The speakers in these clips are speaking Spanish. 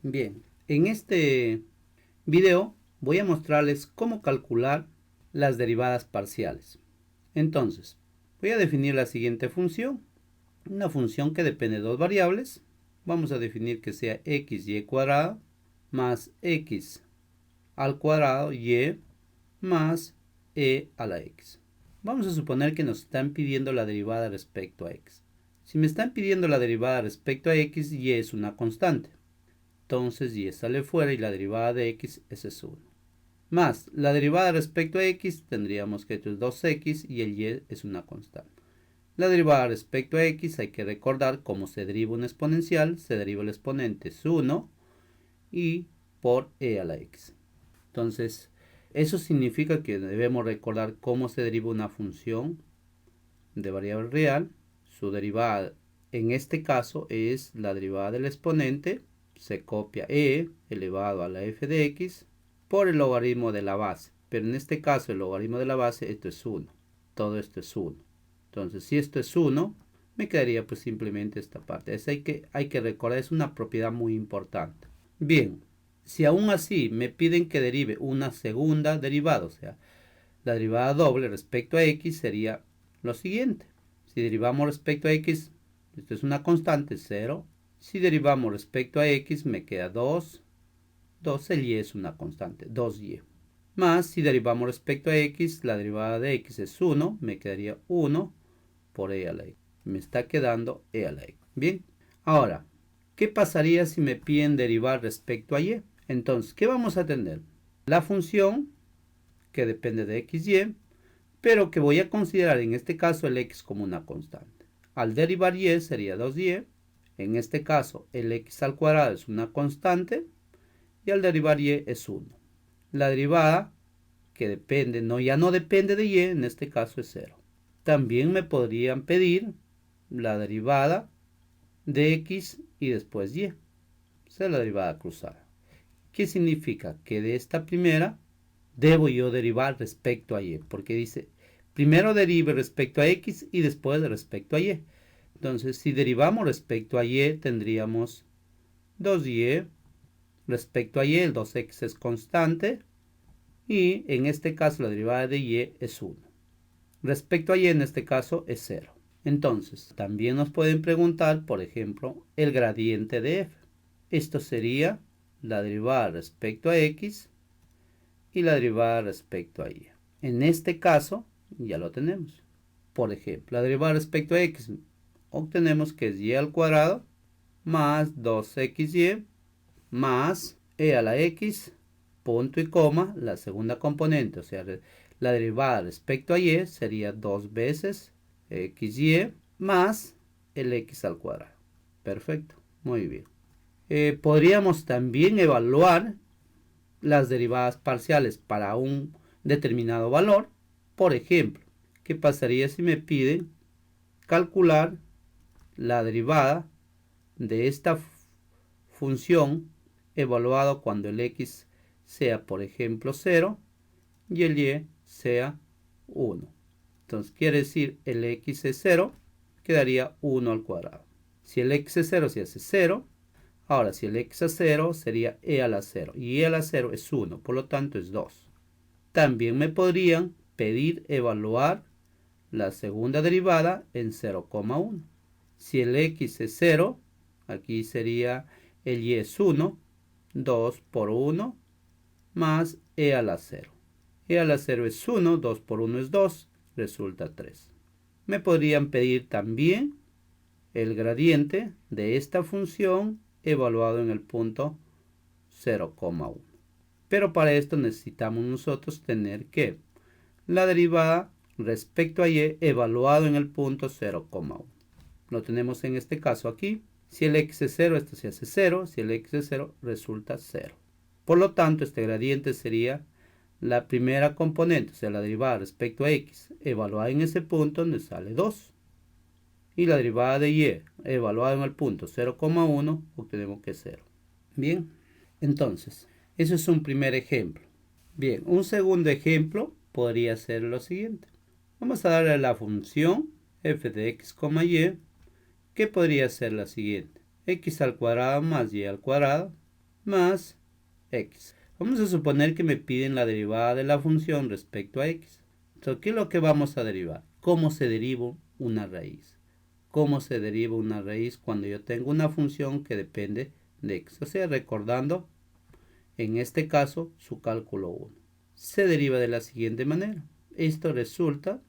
Bien, en este video voy a mostrarles cómo calcular las derivadas parciales. Entonces, voy a definir la siguiente función. Una función que depende de dos variables. Vamos a definir que sea xy cuadrado más x al cuadrado y más e a la x. Vamos a suponer que nos están pidiendo la derivada respecto a x. Si me están pidiendo la derivada respecto a x, y es una constante. Entonces y sale fuera y la derivada de x es 1. Más la derivada respecto a x, tendríamos que esto es 2x y el y es una constante. La derivada respecto a x, hay que recordar cómo se deriva un exponencial. Se deriva el exponente es 1 y por e a la x. Entonces eso significa que debemos recordar cómo se deriva una función de variable real. Su derivada en este caso es la derivada del exponente. Se copia e elevado a la f de x por el logaritmo de la base. Pero en este caso el logaritmo de la base, esto es 1. Todo esto es 1. Entonces si esto es 1, me quedaría pues simplemente esta parte. Eso hay que recordar, es una propiedad muy importante. Bien, si aún así me piden que derive una segunda derivada, o sea, la derivada doble respecto a x, sería lo siguiente. Si derivamos respecto a x, esto es una constante, 0. Si derivamos respecto a x, me queda 2. 2, el y es una constante, 2y. Más, si derivamos respecto a x, la derivada de x es 1, me quedaría 1 por e a la x. Me está quedando e a la x. Bien, ahora, ¿qué pasaría si me piden derivar respecto a y? Entonces, ¿qué vamos a tener? La función que depende de x, y, pero que voy a considerar en este caso el x como una constante. Al derivar y sería 2y. En este caso el x al cuadrado es una constante y al derivar y es 1. La derivada que depende, ya no depende de y, en este caso es 0. También me podrían pedir la derivada de x y después y. Esa es la derivada cruzada. ¿Qué significa? Que de esta primera debo yo derivar respecto a y, porque dice primero derive respecto a x y después respecto a y. Entonces si derivamos respecto a y, tendríamos 2y. Respecto a y, el 2x es constante y en este caso la derivada de y es 1. Respecto a y en este caso es 0. Entonces también nos pueden preguntar, por ejemplo, el gradiente de f. Esto sería la derivada respecto a x y la derivada respecto a y. En este caso ya lo tenemos. Por ejemplo, la derivada respecto a x obtenemos que es y al cuadrado más 2xy más e a la x, punto y coma, la segunda componente, o sea, la derivada respecto a y sería 2 veces xy más el x al cuadrado. Perfecto, muy bien. Podríamos también evaluar las derivadas parciales para un determinado valor. Por ejemplo, ¿qué pasaría si me piden calcular la derivada de esta función evaluado cuando el x sea, por ejemplo, 0 y el y sea 1? Entonces quiere decir el x es 0, quedaría 1 al cuadrado. Si el x es 0, se hace 0. Ahora, si el x es 0, sería e a la 0. Y e a la 0 es 1, por lo tanto es 2. También me podrían pedir evaluar la segunda derivada en 0,1. Si el x es 0, aquí sería el y es 1. 2 por 1 más e a la 0. E a la 0 es 1, 2 por 1 es 2, resulta 3. Me podrían pedir también el gradiente de esta función evaluado en el punto 0,1. Pero para esto necesitamos nosotros tener que la derivada respecto a y evaluado en el punto 0,1. Lo tenemos en este caso aquí. Si el x es 0, esto se hace 0. Si el x es 0, resulta 0. Por lo tanto, este gradiente sería la primera componente, o sea, la derivada respecto a x, evaluada en ese punto donde sale 2. Y la derivada de y, evaluada en el punto 0,1, obtenemos que es 0. Bien, entonces, eso es un primer ejemplo. Bien, un segundo ejemplo podría ser lo siguiente. Vamos a darle a la función f de x, y, que podría ser la siguiente. X al cuadrado más y al cuadrado más x. Vamos a suponer que me piden la derivada de la función respecto a x. Entonces, ¿qué es lo que vamos a derivar? ¿Cómo se deriva una raíz? ¿Cómo se deriva una raíz cuando yo tengo una función que depende de x? O sea, recordando, en este caso, su cálculo 1. Se deriva de la siguiente manera. Esto resulta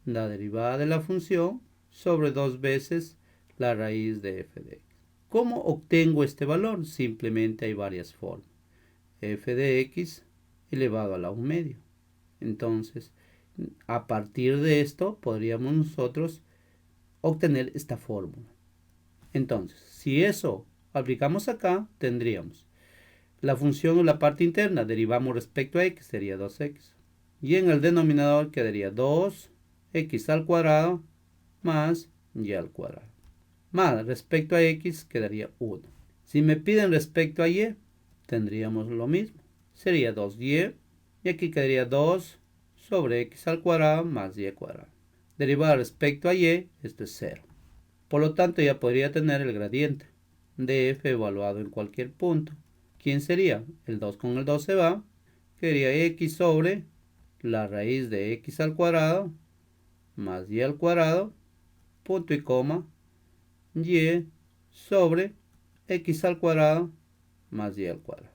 la derivada de la función sobre 2 veces la raíz de f de x. ¿Cómo obtengo este valor? Simplemente hay varias formas. F de x elevado a la 1 medio. Entonces, a partir de esto podríamos nosotros obtener esta fórmula. Entonces, si eso aplicamos acá, tendríamos la función en la parte interna, derivamos respecto a x, sería 2x. Y en el denominador quedaría 2x al cuadrado más y al cuadrado. Más respecto a x quedaría 1. Si me piden respecto a y, tendríamos lo mismo. Sería 2y y aquí quedaría 2 sobre x al cuadrado más y al cuadrado. Derivada respecto a y, esto es 0. Por lo tanto, ya podría tener el gradiente de f evaluado en cualquier punto. ¿Quién sería? El 2 con el 2 se va. Quedaría x sobre la raíz de x al cuadrado más y al cuadrado, punto y coma, y sobre x al cuadrado más y al cuadrado.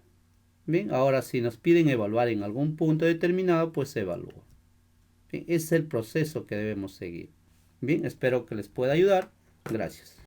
Bien, ahora si nos piden evaluar en algún punto determinado, pues se evalúa. Bien, ese es el proceso que debemos seguir. Bien, espero que les pueda ayudar. Gracias.